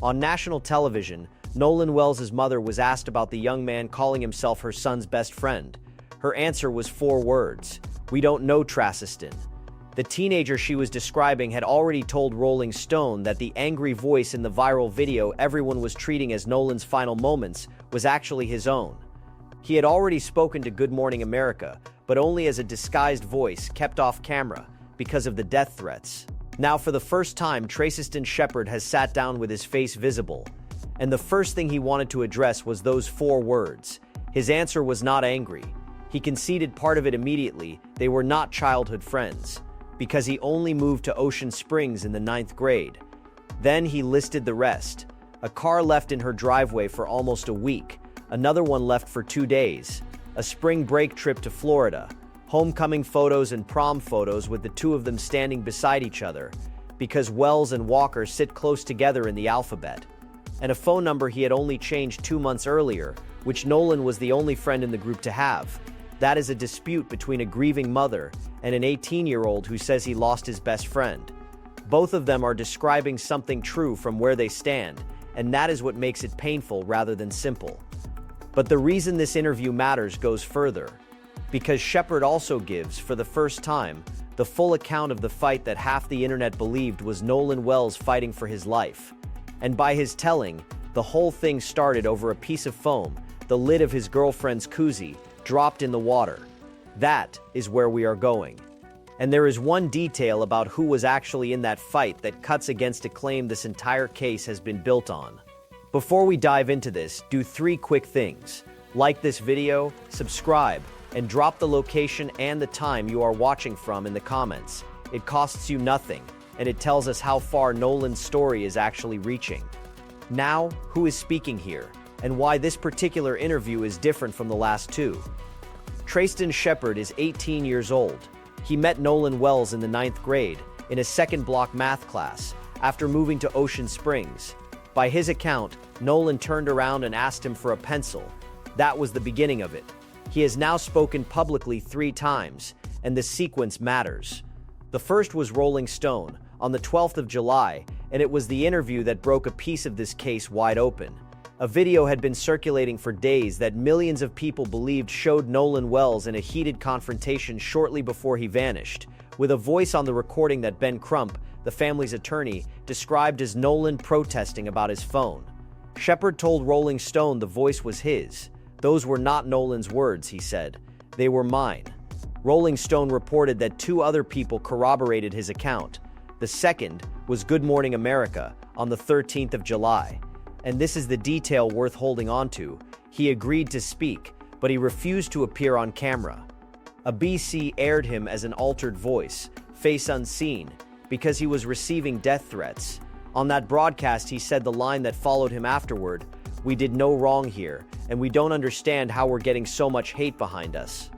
On national television, Nolan Wells' mother was asked about the young man calling himself her son's best friend. Her answer was 4 words: "We don't know Tracestin." The teenager she was describing had already told Rolling Stone that the angry voice in the viral video everyone was treating as Nolan's final moments was actually his own. He had already spoken to Good Morning America, but only as a disguised voice kept off camera because of the death threats. Now, for the first time, Tracestin Shepherd has sat down with his face visible, and the first thing he wanted to address was those 4 words. His answer was not angry. He conceded part of it immediately. They were not childhood friends, because he only moved to Ocean Springs in the 9th grade. Then he listed the rest. A car left in her driveway for almost a week, another one left for 2 days, a spring break trip to Florida, homecoming photos and prom photos with the 2 of them standing beside each other, because Wells and Walker sit close together in the alphabet, and a phone number he had only changed 2 months earlier, which Nolan was the only friend in the group to have. That is a dispute between a grieving mother and an 18-year-old who says he lost his best friend. Both of them are describing something true from where they stand, and that is what makes it painful rather than simple. But the reason this interview matters goes further, because Shepard also gives, for the first time, the full account of the fight that half the internet believed was Nolan Wells fighting for his life. And by his telling, the whole thing started over a piece of foam, the lid of his girlfriend's koozie, dropped in the water. That is where we are going. And there is one detail about who was actually in that fight that cuts against a claim this entire case has been built on. Before we dive into this, do 3 quick things. Like this video, subscribe, and drop the location and the time you are watching from in the comments. It costs you nothing, and it tells us how far Nolan's story is actually reaching. Now, who is speaking here, and why this particular interview is different from the last 2. Tracestin Shepherd is 18 years old. He met Nolan Wells in the 9th grade, in a second block math class, after moving to Ocean Springs. By his account, Nolan turned around and asked him for a pencil. That was the beginning of it. He has now spoken publicly 3 times, and the sequence matters. The first was Rolling Stone, on the 12th of July, and it was the interview that broke a piece of this case wide open. A video had been circulating for days that millions of people believed showed Nolan Wells in a heated confrontation shortly before he vanished, with a voice on the recording that Ben Crump, the family's attorney, described as Nolan protesting about his phone. Shepard told Rolling Stone the voice was his. "Those were not Nolan's words," he said. "They were mine." Rolling Stone reported that 2 other people corroborated his account. The second was Good Morning America on the 13th of July. And this is the detail worth holding on to. He agreed to speak, but he refused to appear on camera. A BC aired him as an altered voice, face unseen, because he was receiving death threats. On that broadcast, he said the line that followed him afterward: "We did no wrong here, and we don't understand how we're getting so much hate behind us."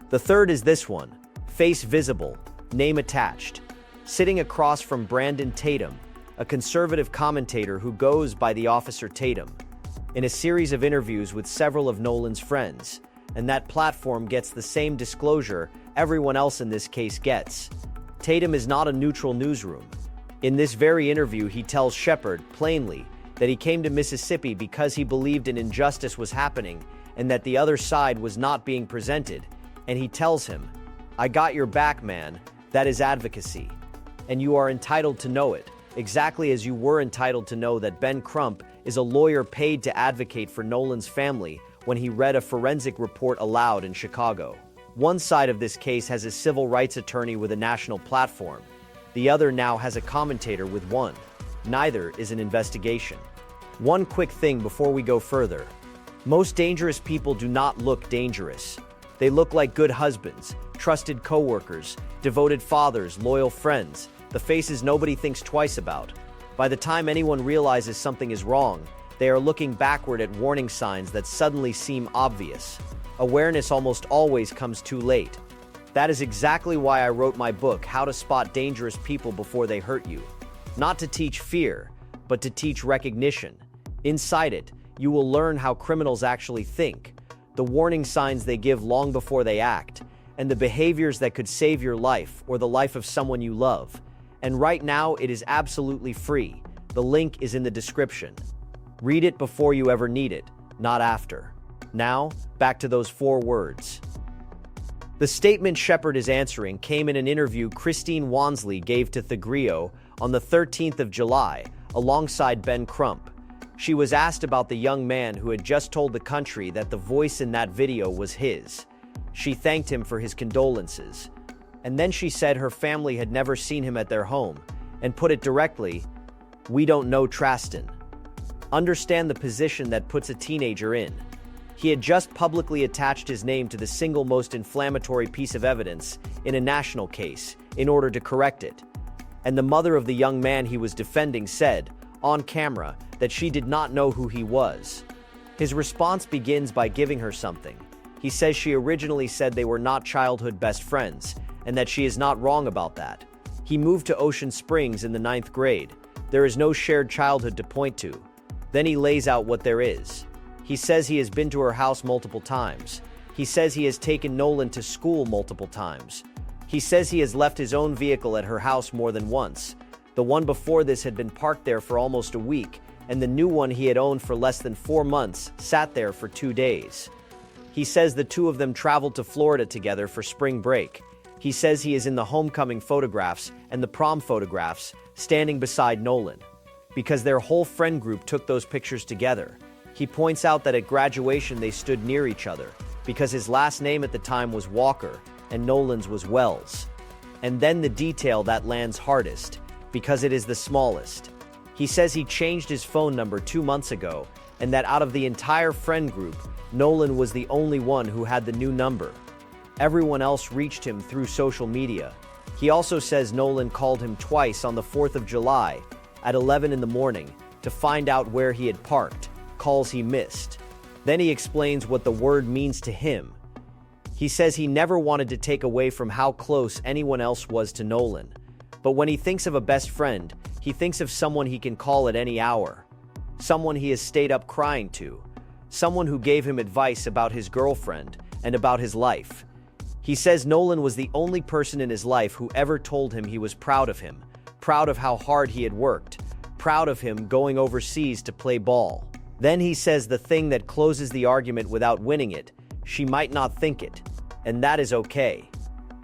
The third is this one: face visible, name attached. Sitting across from Brandon Tatum, a conservative commentator who goes by the Officer Tatum, in a series of interviews with several of Nolan's friends, and that platform gets the same disclosure everyone else in this case gets. Tatum is not a neutral newsroom. In this very interview, he tells Shepard, plainly, that he came to Mississippi because he believed an injustice was happening and that the other side was not being presented, and he tells him, "I got your back, man. That is advocacy. And you are entitled to know it. Exactly as you were entitled to know that Ben Crump is a lawyer paid to advocate for Nolan's family when he read a forensic report aloud in Chicago." One side of this case has a civil rights attorney with a national platform. The other now has a commentator with one. Neither is an investigation. One quick thing before we go further. Most dangerous people do not look dangerous. They look like good husbands, trusted coworkers, devoted fathers, loyal friends, the faces nobody thinks twice about. By the time anyone realizes something is wrong, they are looking backward at warning signs that suddenly seem obvious. Awareness almost always comes too late. That is exactly why I wrote my book, How to Spot Dangerous People Before They Hurt You. Not to teach fear, but to teach recognition. Inside it, you will learn how criminals actually think, the warning signs they give long before they act, and the behaviors that could save your life or the life of someone you love. And right now, it is absolutely free. The link is in the description. Read it before you ever need it, not after. Now, back to those 4 words. The statement Shepard is answering came in an interview Christine Wonsley gave to TheGrio on the 13th of July, alongside Ben Crump. She was asked about the young man who had just told the country that the voice in that video was his. She thanked him for his condolences. And then she said her family had never seen him at their home, and put it directly, "We don't know Tracestin." Understand the position that puts a teenager in. He had just publicly attached his name to the single most inflammatory piece of evidence in a national case in order to correct it. And the mother of the young man he was defending said, on camera, that she did not know who he was. His response begins by giving her something. He says she originally said they were not childhood best friends, and that she is not wrong about that. He moved to Ocean Springs in the 9th grade. There is no shared childhood to point to. Then he lays out what there is. He says he has been to her house multiple times. He says he has taken Nolan to school multiple times. He says he has left his own vehicle at her house more than once. The one before this had been parked there for almost a week, and the new one he had owned for less than 4 months sat there for 2 days. He says the two of them traveled to Florida together for spring break. He says he is in the homecoming photographs and the prom photographs, standing beside Nolan, because their whole friend group took those pictures together. He points out that at graduation they stood near each other, because his last name at the time was Walker and Nolan's was Wells. And then the detail that lands hardest, because it is the smallest. He says he changed his phone number 2 months ago, and that out of the entire friend group, Nolan was the only one who had the new number. Everyone else reached him through social media. He also says Nolan called him twice on the 4th of July at 11 in the morning to find out where he had parked, calls he missed. Then he explains what the word means to him. He says he never wanted to take away from how close anyone else was to Nolan. But when he thinks of a best friend, he thinks of someone he can call at any hour. Someone he has stayed up crying to. Someone who gave him advice about his girlfriend and about his life. He says Nolan was the only person in his life who ever told him he was proud of him, proud of how hard he had worked, proud of him going overseas to play ball. Then he says the thing that closes the argument without winning it, she might not think it, and that is okay.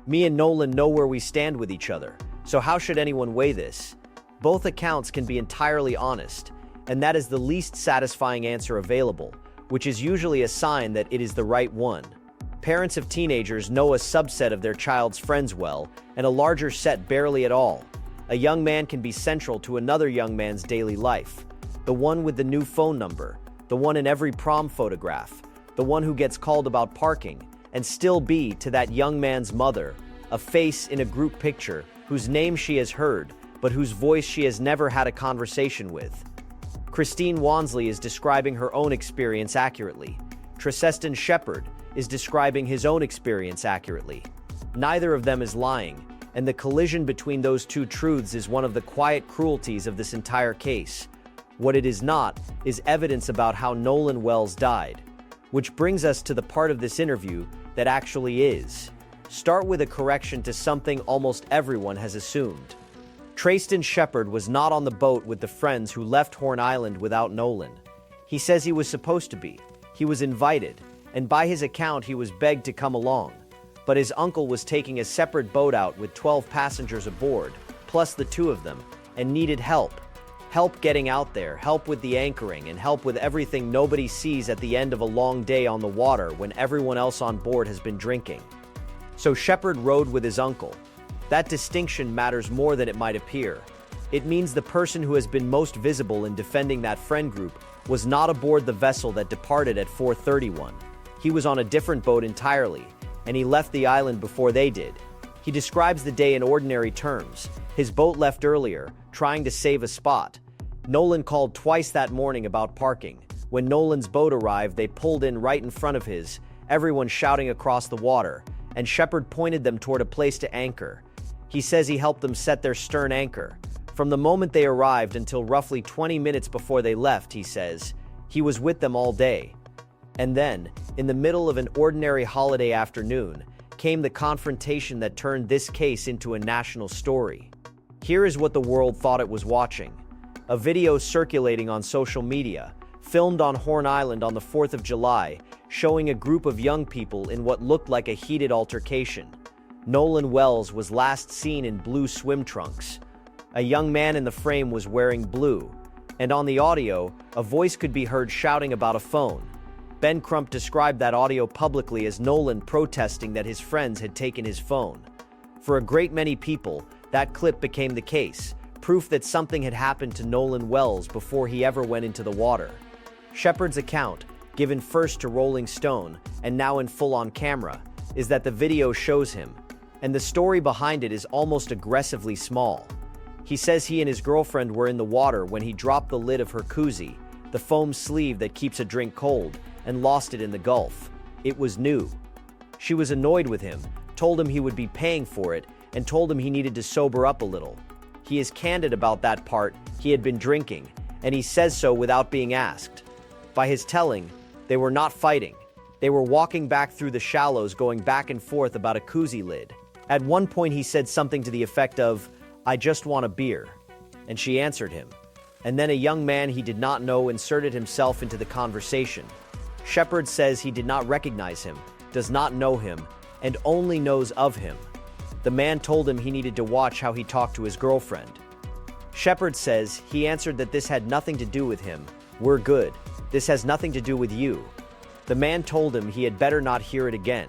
Me and Nolan know where we stand with each other, so how should anyone weigh this? Both accounts can be entirely honest, and that is the least satisfying answer available, which is usually a sign that it is the right one. Parents of teenagers know a subset of their child's friends well, and a larger set barely at all. A young man can be central to another young man's daily life. The one with the new phone number, the one in every prom photograph, the one who gets called about parking, and still be, to that young man's mother, a face in a group picture whose name she has heard, but whose voice she has never had a conversation with. Christine Wonsley is describing her own experience accurately. Tracestin Shepherd is describing his own experience accurately. Neither of them is lying, and the collision between those two truths is one of the quiet cruelties of this entire case. What it is not is evidence about how Nolan Wells died. Which brings us to the part of this interview that actually is. Start with a correction to something almost everyone has assumed. Tracestin Shepherd was not on the boat with the friends who left Horn Island without Nolan. He says he was supposed to be. He was invited, and by his account he was begged to come along. But his uncle was taking a separate boat out with 12 passengers aboard, plus the two of them, and needed help. Help getting out there, help with the anchoring, and help with everything nobody sees at the end of a long day on the water when everyone else on board has been drinking. So Shepard rode with his uncle. That distinction matters more than it might appear. It means the person who has been most visible in defending that friend group was not aboard the vessel that departed at 4:31. He was on a different boat entirely, and he left the island before they did. He describes the day in ordinary terms. His boat left earlier, trying to save a spot. Nolan called twice that morning about parking. When Nolan's boat arrived, they pulled in right in front of his, everyone shouting across the water, and Shepard pointed them toward a place to anchor. He says he helped them set their stern anchor. From the moment they arrived until roughly 20 minutes before they left, he says, he was with them all day. And then, in the middle of an ordinary holiday afternoon, came the confrontation that turned this case into a national story. Here is what the world thought it was watching. A video circulating on social media, filmed on Horn Island on the 4th of July, showing a group of young people in what looked like a heated altercation. Nolan Wells was last seen in blue swim trunks. A young man in the frame was wearing blue, and on the audio, a voice could be heard shouting about a phone. Ben Crump described that audio publicly as Nolan protesting that his friends had taken his phone. For a great many people, that clip became the case, proof that something had happened to Nolan Wells before he ever went into the water. Shepard's account, given first to Rolling Stone and now in full on camera, is that the video shows him, and the story behind it is almost aggressively small. He says he and his girlfriend were in the water when he dropped the lid of her koozie, the foam sleeve that keeps a drink cold, and lost it in the Gulf. It was new. She was annoyed with him, told him he would be paying for it, and told him he needed to sober up a little. He is candid about that part. He had been drinking, and he says so without being asked. By his telling, they were not fighting. They were walking back through the shallows, going back and forth about a koozie lid. At one point he said something to the effect of, "I just want a beer." And she answered him. And then a young man he did not know inserted himself into the conversation. Shepard says he did not recognize him, does not know him, and only knows of him. The man told him he needed to watch how he talked to his girlfriend. Shepard says he answered that this had nothing to do with him. "We're good. This has nothing to do with you." The man told him he had better not hear it again.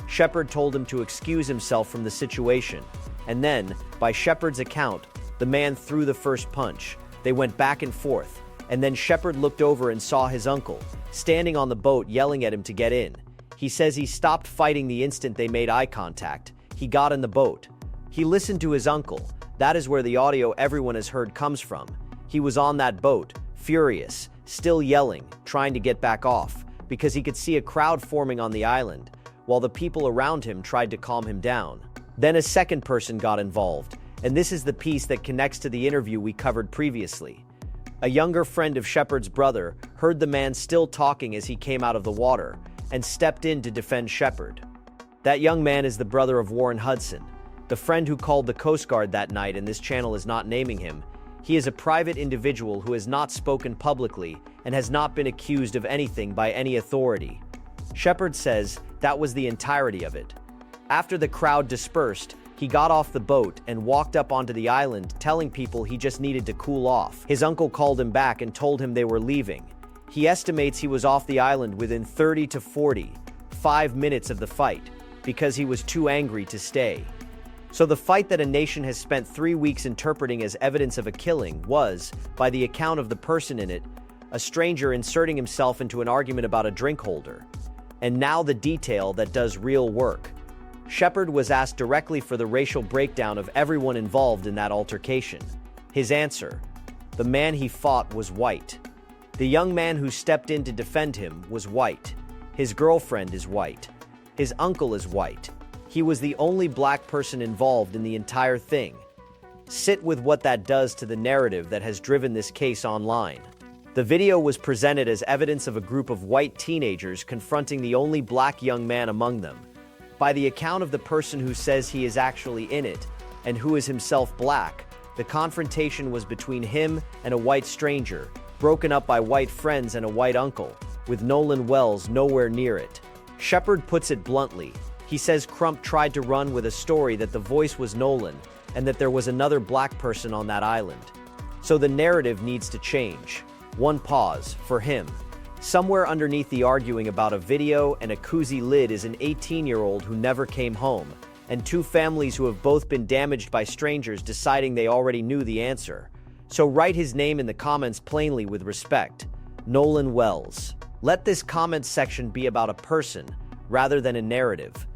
Shepard told him to excuse himself from the situation, and then, by Shepard's account, the man threw the first punch. They went back and forth, and then Shepard looked over and saw his uncle, standing on the boat yelling at him to get in. He says he stopped fighting the instant they made eye contact. He got in the boat. He listened to his uncle. That is where the audio everyone has heard comes from. He was on that boat, furious, still yelling, trying to get back off, because he could see a crowd forming on the island, while the people around him tried to calm him down. Then a second person got involved, and this is the piece that connects to the interview we covered previously. A younger friend of Shepard's brother heard the man still talking as he came out of the water, and stepped in to defend Shepard. That young man is the brother of Warren Hudson, the friend who called the Coast Guard that night, and this channel is not naming him. He is a private individual who has not spoken publicly and has not been accused of anything by any authority. Shepard says that was the entirety of it. After the crowd dispersed, he got off the boat and walked up onto the island, telling people he just needed to cool off. His uncle called him back and told him they were leaving. He estimates he was off the island within 30 to 45 minutes of the fight, because he was too angry to stay. So the fight that a nation has spent 3 weeks interpreting as evidence of a killing was, by the account of the person in it, a stranger inserting himself into an argument about a drink holder. And now the detail that does real work. Shepard was asked directly for the racial breakdown of everyone involved in that altercation. His answer: the man he fought was white. The young man who stepped in to defend him was white. His girlfriend is white. His uncle is white. He was the only black person involved in the entire thing. Sit with what that does to the narrative that has driven this case online. The video was presented as evidence of a group of white teenagers confronting the only black young man among them. By the account of the person who says he is actually in it, and who is himself black, the confrontation was between him and a white stranger, broken up by white friends and a white uncle, with Nolan Wells nowhere near it. Shepard puts it bluntly. He says Crump tried to run with a story that the voice was Nolan, and that there was another black person on that island. So the narrative needs to change. One pause, for him. Somewhere underneath the arguing about a video and a koozie lid is an 18-year-old who never came home, and two families who have both been damaged by strangers deciding they already knew the answer. So write his name in the comments plainly with respect. Nolan Wells. Let this comment section be about a person, rather than a narrative.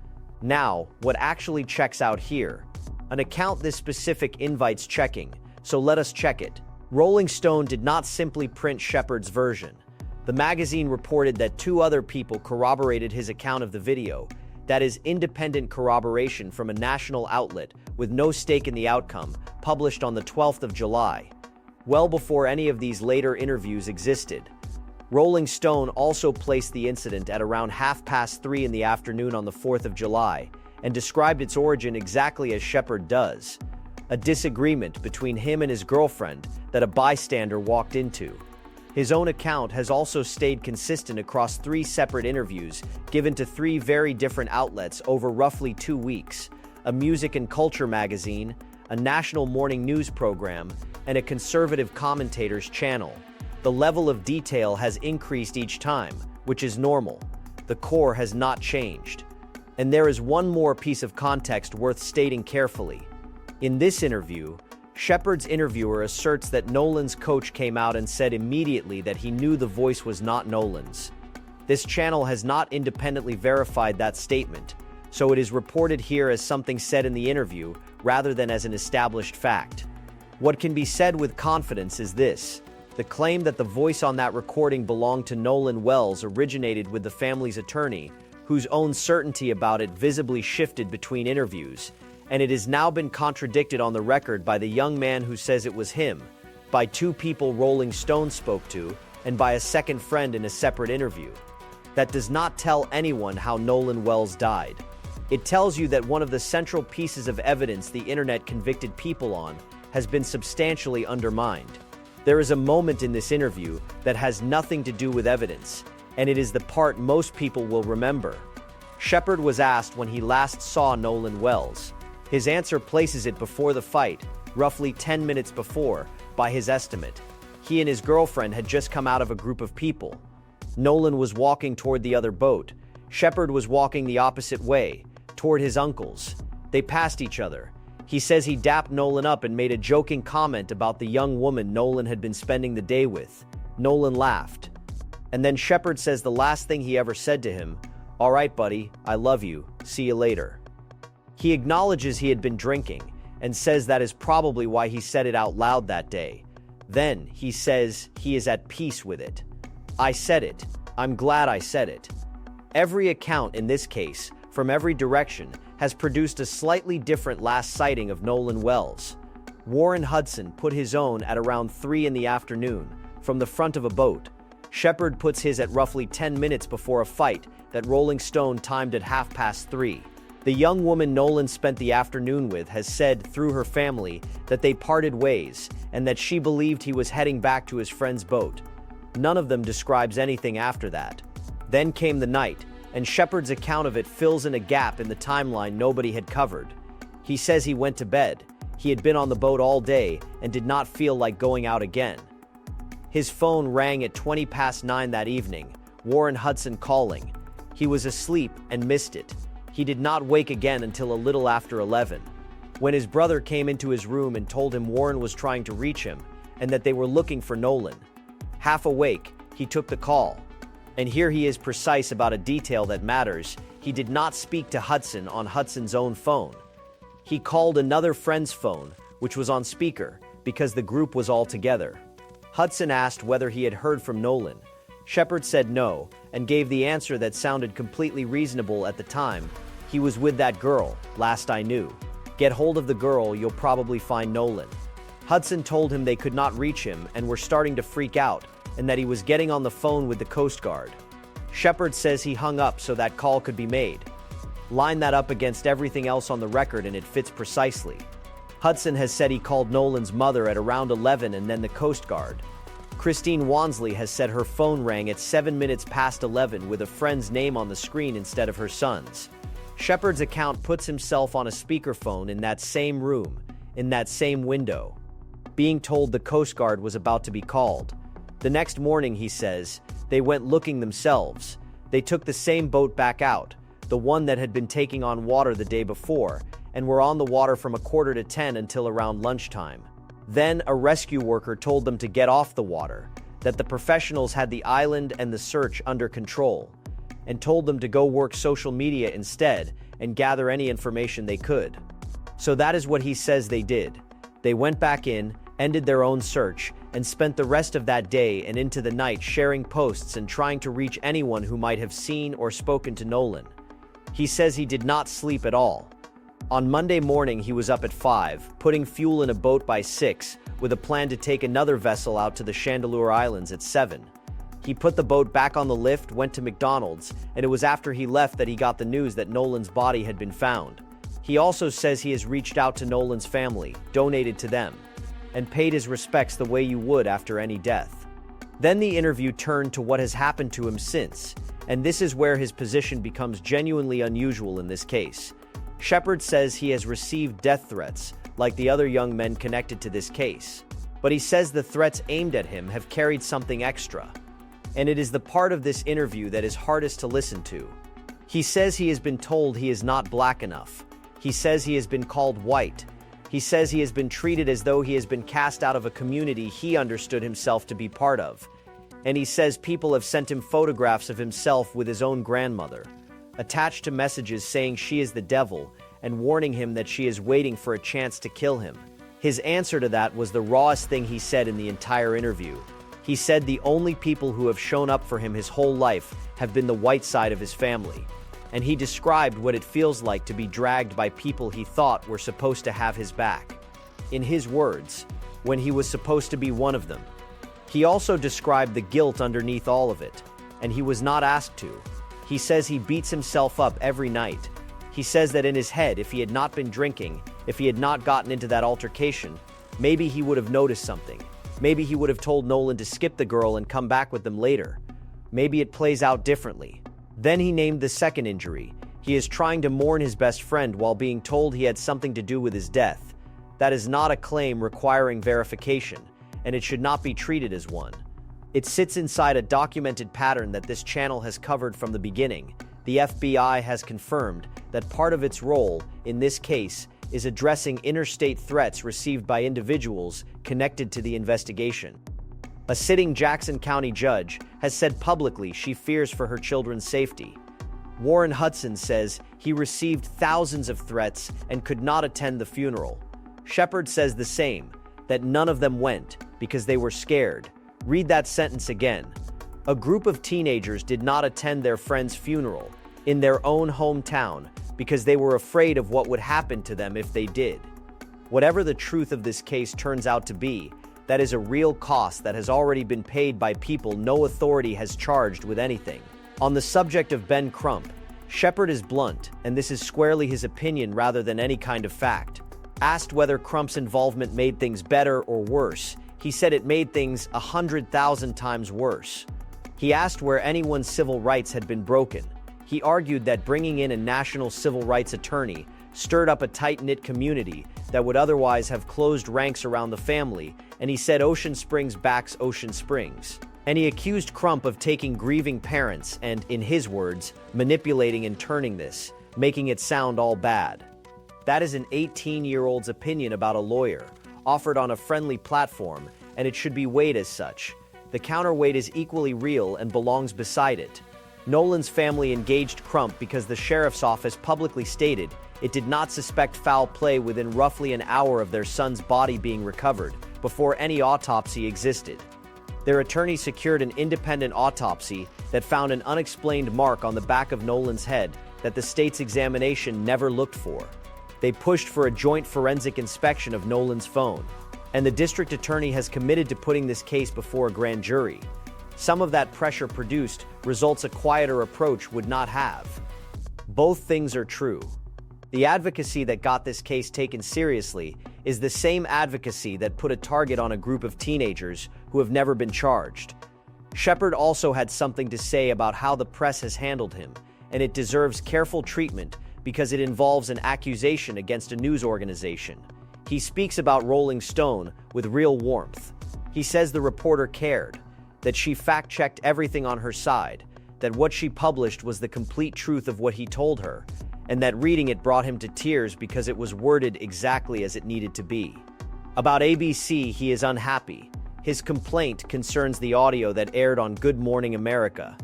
Now, what actually checks out here? An account this specific invites checking, so let us check it. Rolling Stone did not simply print Shepard's version. The magazine reported that 2 other people corroborated his account of the video, that is independent corroboration from a national outlet with no stake in the outcome, published on the 12th of July, well before any of these later interviews existed. Rolling Stone also placed the incident at around 3:30 in the afternoon on the 4th of July, and described its origin exactly as Shepard does. a disagreement between him and his girlfriend that a bystander walked into. His own account has also stayed consistent across 3 separate interviews given to 3 very different outlets over roughly 2 weeks: a music and culture magazine, a national morning news program, and a conservative commentator's channel. The level of detail has increased each time, which is normal. The core has not changed. And there is one more piece of context worth stating carefully. In this interview, Shepard's interviewer asserts that Nolan's coach came out and said immediately that he knew the voice was not Nolan's. This channel has not independently verified that statement, so it is reported here as something said in the interview rather than as an established fact. What can be said with confidence is this: the claim that the voice on that recording belonged to Nolan Wells originated with the family's attorney, whose own certainty about it visibly shifted between interviews, and it has now been contradicted on the record by the young man who says it was him, by 2 people Rolling Stone spoke to, and by a second friend in a separate interview. That does not tell anyone how Nolan Wells died. It tells you that one of the central pieces of evidence the internet convicted people on has been substantially undermined. There is a moment in this interview that has nothing to do with evidence, and it is the part most people will remember. Shepard was asked when he last saw Nolan Wells. His answer places it before the fight, roughly 10 minutes before, by his estimate. He and his girlfriend had just come out of a group of people. Nolan was walking toward the other boat. Shepard was walking the opposite way, toward his uncle's. They passed each other. He says he dapped Nolan up and made a joking comment about the young woman Nolan had been spending the day with. Nolan laughed. And then Shepard says the last thing he ever said to him, "All right, buddy, I love you. See you later." He acknowledges he had been drinking and says that is probably why he said it out loud that day. Then he says he is at peace with it. "I said it. I'm glad I said it." Every account in this case, from every direction, has produced a slightly different last sighting of Nolan Wells. Warren Hudson put his own at around 3 in the afternoon, from the front of a boat. Shepard puts his at roughly 10 minutes before a fight that Rolling Stone timed at 3:30. The young woman Nolan spent the afternoon with has said, through her family, that they parted ways and that she believed he was heading back to his friend's boat. None of them describes anything after that. Then came the night, and Shepard's account of it fills in a gap in the timeline nobody had covered. He says he went to bed. He had been on the boat all day and did not feel like going out again. His phone rang at 9:20 that evening, Warren Hudson calling. He was asleep and missed it. He did not wake again until a little after 11. When his brother came into his room and told him Warren was trying to reach him and that they were looking for Nolan. Half awake, he took the call. And here he is precise about a detail that matters. He did not speak to Hudson on Hudson's own phone. He called another friend's phone, which was on speaker, because the group was all together. Hudson asked whether he had heard from Nolan. Shepard said no, and gave the answer that sounded completely reasonable at the time. He was with that girl, last I knew. Get hold of the girl, you'll probably find Nolan. Hudson told him they could not reach him and were starting to freak out, and that he was getting on the phone with the Coast Guard. Shepard says he hung up so that call could be made. Line that up against everything else on the record and it fits precisely. Hudson has said he called Nolan's mother at around 11 and then the Coast Guard. Christine Wonsley has said her phone rang at 7 minutes past 11 with a friend's name on the screen instead of her son's. Shepard's account puts himself on a speakerphone in that same room, in that same window, being told the Coast Guard was about to be called. The next morning, he says, they went looking themselves. They took the same boat back out, the one that had been taking on water the day before, and were on the water from 9:45 until around lunchtime. Then a rescue worker told them to get off the water, that the professionals had the island and the search under control, and told them to go work social media instead and gather any information they could. So that is what he says they did. They went back in, ended their own search, and spent the rest of that day and into the night sharing posts and trying to reach anyone who might have seen or spoken to Nolan. He says he did not sleep at all. On Monday morning, he was up at 5, putting fuel in a boat by 6, with a plan to take another vessel out to the Chandeleur Islands at 7. He put the boat back on the lift, went to McDonald's, and it was after he left that he got the news that Nolan's body had been found. He also says he has reached out to Nolan's family, donated to them, and paid his respects the way you would after any death. Then the interview turned to what has happened to him since, and this is where his position becomes genuinely unusual in this case. Shepard says he has received death threats, like the other young men connected to this case. But he says the threats aimed at him have carried something extra. And it is the part of this interview that is hardest to listen to. He says he has been told he is not black enough. He says he has been called white. He says he has been treated as though he has been cast out of a community he understood himself to be part of. And he says people have sent him photographs of himself with his own grandmother, attached to messages saying she is the devil and warning him that she is waiting for a chance to kill him. His answer to that was the rawest thing he said in the entire interview. He said the only people who have shown up for him his whole life have been the white side of his family. And he described what it feels like to be dragged by people he thought were supposed to have his back. In his words, when he was supposed to be one of them. He also described the guilt underneath all of it, and he was not asked to. He says he beats himself up every night. He says that in his head, if he had not been drinking, if he had not gotten into that altercation, maybe he would have noticed something. Maybe he would have told Nolan to skip the girl and come back with them later. Maybe it plays out differently. Then he named the second injury. He is trying to mourn his best friend while being told he had something to do with his death. That is not a claim requiring verification, and it should not be treated as one. It sits inside a documented pattern that this channel has covered from the beginning. The FBI has confirmed that part of its role in this case is addressing interstate threats received by individuals connected to the investigation. A sitting Jackson County judge has said publicly she fears for her children's safety. Warren Hudson says he received thousands of threats and could not attend the funeral. Shepard says the same, that none of them went because they were scared. Read that sentence again. A group of teenagers did not attend their friend's funeral in their own hometown because they were afraid of what would happen to them if they did. Whatever the truth of this case turns out to be, that is a real cost that has already been paid by people no authority has charged with anything. On the subject of Ben Crump, Shepard is blunt, and this is squarely his opinion rather than any kind of fact. Asked whether Crump's involvement made things better or worse, he said it made things 100,000 times worse. He asked where anyone's civil rights had been broken. He argued that bringing in a national civil rights attorney stirred up a tight-knit community that would otherwise have closed ranks around the family, and he said Ocean Springs backs Ocean Springs. And he accused Crump of taking grieving parents and, in his words, manipulating and turning this, making it sound all bad. That is an 18-year-old's opinion about a lawyer, offered on a friendly platform, and it should be weighed as such. The counterweight is equally real and belongs beside it. Nolan's family engaged Crump because the sheriff's office publicly stated it did not suspect foul play within roughly an hour of their son's body being recovered, before any autopsy existed. Their attorney secured an independent autopsy that found an unexplained mark on the back of Nolan's head that the state's examination never looked for. They pushed for a joint forensic inspection of Nolan's phone, and the district attorney has committed to putting this case before a grand jury. Some of that pressure produced results a quieter approach would not have. Both things are true. The advocacy that got this case taken seriously is the same advocacy that put a target on a group of teenagers who have never been charged. Shepard also had something to say about how the press has handled him, and it deserves careful treatment because it involves an accusation against a news organization. He speaks about Rolling Stone with real warmth. He says the reporter cared, that she fact-checked everything on her side, that what she published was the complete truth of what he told her, and that reading it brought him to tears because it was worded exactly as it needed to be. About ABC, he is unhappy. His complaint concerns the audio that aired on Good Morning America.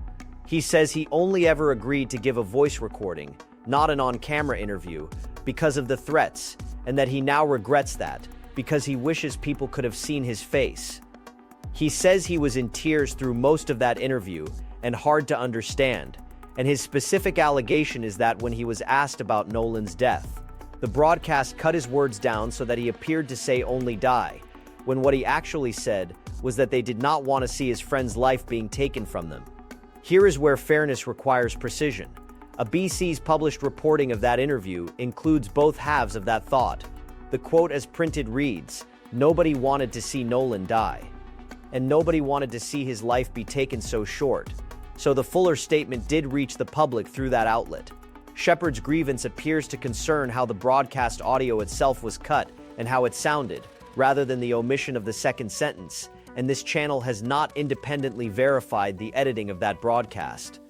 He says he only ever agreed to give a voice recording, not an on-camera interview, because of the threats, and that he now regrets that, because he wishes people could have seen his face. He says he was in tears through most of that interview and hard to understand, and his specific allegation is that when he was asked about Nolan's death, the broadcast cut his words down so that he appeared to say only die, when what he actually said was that they did not want to see his friend's life being taken from them. Here is where fairness requires precision. ABC's published reporting of that interview includes both halves of that thought. The quote as printed reads, "Nobody wanted to see Nolan die. And nobody wanted to see his life be taken so short." So the fuller statement did reach the public through that outlet. Shepard's grievance appears to concern how the broadcast audio itself was cut and how it sounded, rather than the omission of the second sentence, and this channel has not independently verified the editing of that broadcast.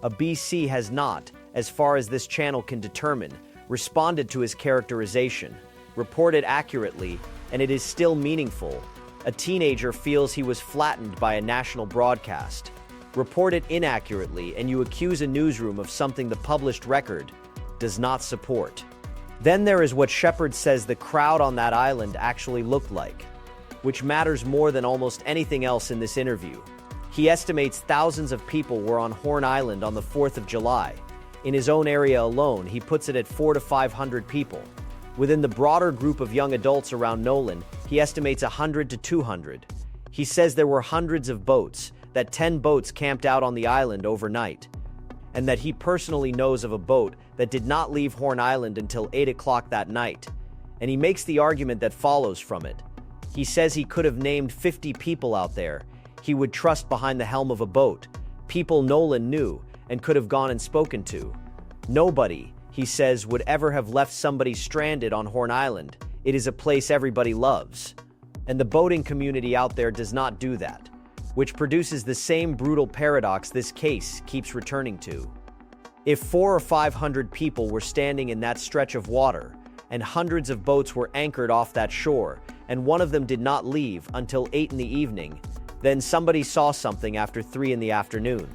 ABC has not, as far as this channel can determine, responded to his characterization, reported accurately, and it is still meaningful. A teenager feels he was flattened by a national broadcast. Report it inaccurately, and you accuse a newsroom of something the published record does not support. Then there is what Shepard says the crowd on that island actually looked like, which matters more than almost anything else in this interview. He estimates thousands of people were on Horn Island on the 4th of July. In his own area alone, he puts it at 400 to 500 people. Within the broader group of young adults around Nolan, he estimates 100 to 200. He says there were hundreds of boats, that 10 boats camped out on the island overnight, and that he personally knows of a boat that did not leave Horn Island until 8 o'clock that night. And he makes the argument that follows from it. He says he could have named 50 people out there he would trust behind the helm of a boat, people Nolan knew and could have gone and spoken to. Nobody, he says, would ever have left somebody stranded on Horn Island. It is a place everybody loves. And the boating community out there does not do that, which produces the same brutal paradox this case keeps returning to. If 400 or 500 people were standing in that stretch of water, and hundreds of boats were anchored off that shore, and one of them did not leave until 8 in the evening, then somebody saw something after 3 in the afternoon.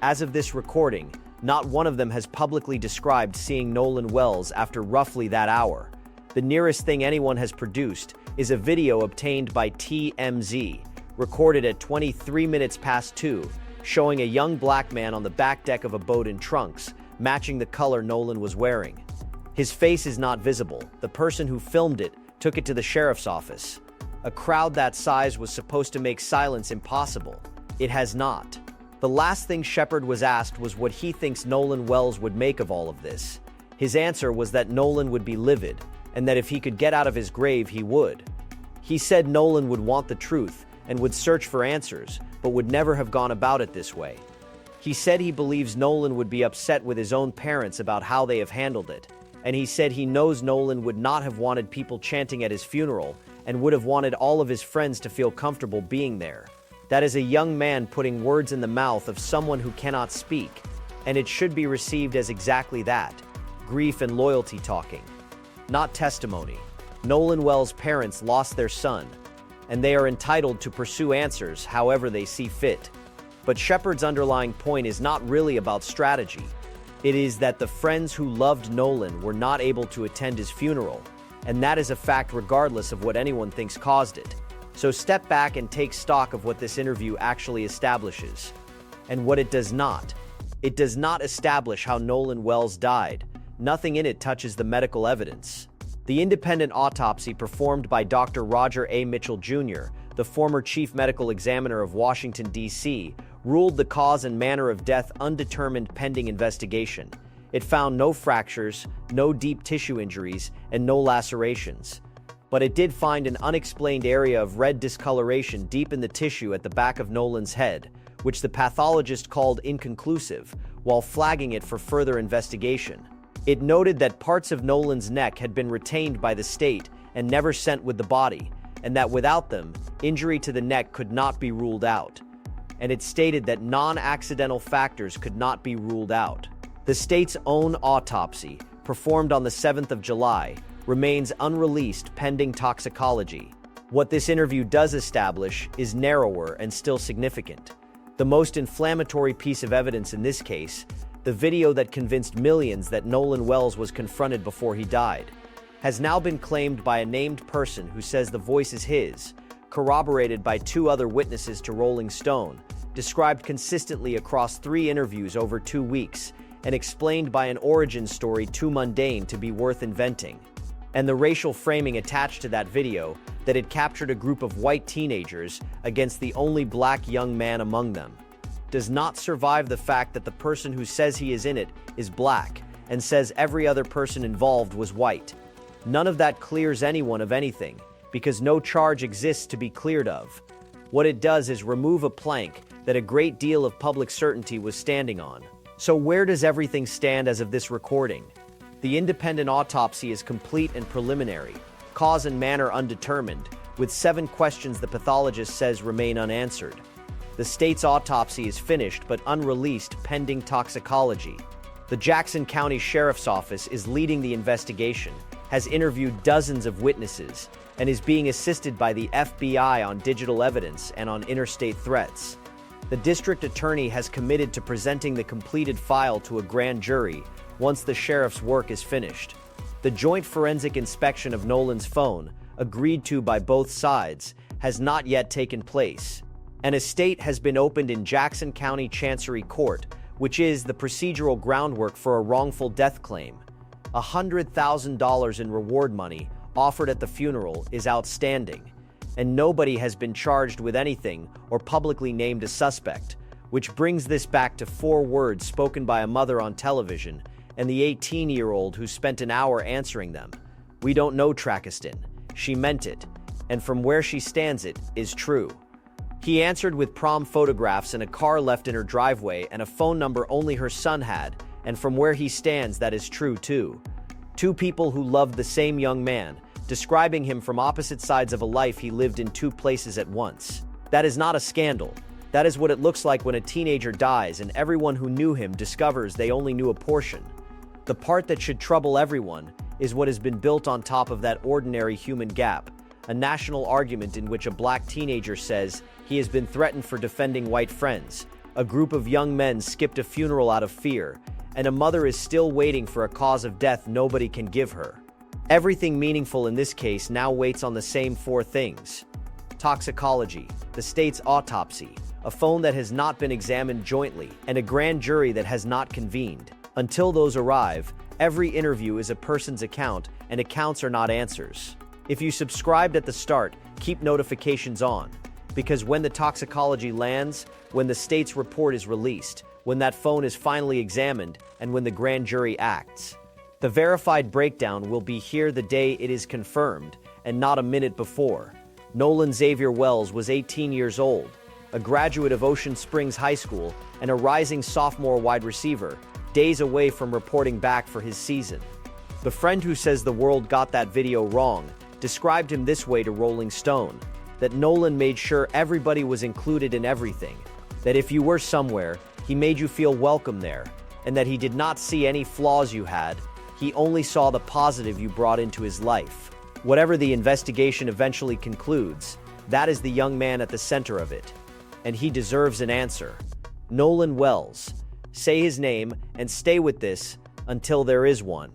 As of this recording, not one of them has publicly described seeing Nolan Wells after roughly that hour. The nearest thing anyone has produced is a video obtained by TMZ, recorded at 23 minutes past 2, showing a young black man on the back deck of a boat in trunks, matching the color Nolan was wearing. His face is not visible. The person who filmed it took it to the sheriff's office. A crowd that size was supposed to make silence impossible. It has not. The last thing Shepard was asked was what he thinks Nolan Wells would make of all of this. His answer was that Nolan would be livid, and that if he could get out of his grave, he would. He said Nolan would want the truth and would search for answers, but would never have gone about it this way. He said he believes Nolan would be upset with his own parents about how they have handled it, and he said he knows Nolan would not have wanted people chanting at his funeral and would have wanted all of his friends to feel comfortable being there. That is a young man putting words in the mouth of someone who cannot speak, and it should be received as exactly that, grief and loyalty talking, not testimony. Nolan Wells' parents lost their son, and they are entitled to pursue answers however they see fit. But Shepard's underlying point is not really about strategy. It is that the friends who loved Nolan were not able to attend his funeral, and that is a fact regardless of what anyone thinks caused it. So step back and take stock of what this interview actually establishes, and what it does not. It does not establish how Nolan Wells died. Nothing in it touches the medical evidence. The independent autopsy performed by Dr. Roger A. Mitchell Jr., the former chief medical examiner of Washington, D.C., ruled the cause and manner of death undetermined pending investigation. It found no fractures, no deep tissue injuries, and no lacerations. But it did find an unexplained area of red discoloration deep in the tissue at the back of Nolan's head, which the pathologist called inconclusive, while flagging it for further investigation. It noted that parts of Nolan's neck had been retained by the state and never sent with the body, and that without them, injury to the neck could not be ruled out. And it stated that non-accidental factors could not be ruled out. The state's own autopsy, performed on the 7th of July, remains unreleased pending toxicology. What this interview does establish is narrower and still significant. The most inflammatory piece of evidence in this case, the video that convinced millions that Nolan Wells was confronted before he died, has now been claimed by a named person who says the voice is his, corroborated by 2 other witnesses to Rolling Stone, described consistently across 3 interviews over 2 weeks, and explained by an origin story too mundane to be worth inventing. And the racial framing attached to that video, that it captured a group of white teenagers against the only black young man among them. does not survive the fact that the person who says he is in it is black and says every other person involved was white. None of that clears anyone of anything, because no charge exists to be cleared of. What it does is remove a plank that a great deal of public certainty was standing on. So where does everything stand as of this recording? The independent autopsy is complete and preliminary, cause and manner undetermined, with 7 questions the pathologist says remain unanswered. The state's autopsy is finished but unreleased pending toxicology. The Jackson County Sheriff's Office is leading the investigation, has interviewed dozens of witnesses, and is being assisted by the FBI on digital evidence and on interstate threats. The district attorney has committed to presenting the completed file to a grand jury once the sheriff's work is finished. The joint forensic inspection of Nolan's phone, agreed to by both sides, has not yet taken place. An estate has been opened in Jackson County Chancery Court, which is the procedural groundwork for a wrongful death claim. $100,000 in reward money offered at the funeral is outstanding, and nobody has been charged with anything or publicly named a suspect, which brings this back to 4 words spoken by a mother on television and the 18-year-old who spent an hour answering them. "We don't know Tracestin. She meant it, and from where she stands it is true." He answered with prom photographs and a car left in her driveway and a phone number only her son had, and from where he stands that is true too. 2 people who loved the same young man, describing him from opposite sides of a life he lived in 2 places at once. That is not a scandal. That is what it looks like when a teenager dies and everyone who knew him discovers they only knew a portion. The part that should trouble everyone is what has been built on top of that ordinary human gap, a national argument in which a black teenager says he has been threatened for defending white friends, a group of young men skipped a funeral out of fear, and a mother is still waiting for a cause of death nobody can give her. Everything meaningful in this case now waits on the same 4 things: toxicology, the state's autopsy, a phone that has not been examined jointly, and a grand jury that has not convened. Until those arrive, every interview is a person's account, and accounts are not answers. If you subscribed at the start, keep notifications on, because when the toxicology lands, when the state's report is released, when that phone is finally examined, and when the grand jury acts, the verified breakdown will be here the day it is confirmed, and not a minute before. Nolan Xavier Wells was 18 years old, a graduate of Ocean Springs High School and a rising sophomore wide receiver, days away from reporting back for his season. The friend who says the world got that video wrong described him this way to Rolling Stone, that Nolan made sure everybody was included in everything, that if you were somewhere, he made you feel welcome there, and that he did not see any flaws you had, he only saw the positive you brought into his life. Whatever the investigation eventually concludes, that is the young man at the center of it, and he deserves an answer. Nolan Wells. Say his name and stay with this until there is one.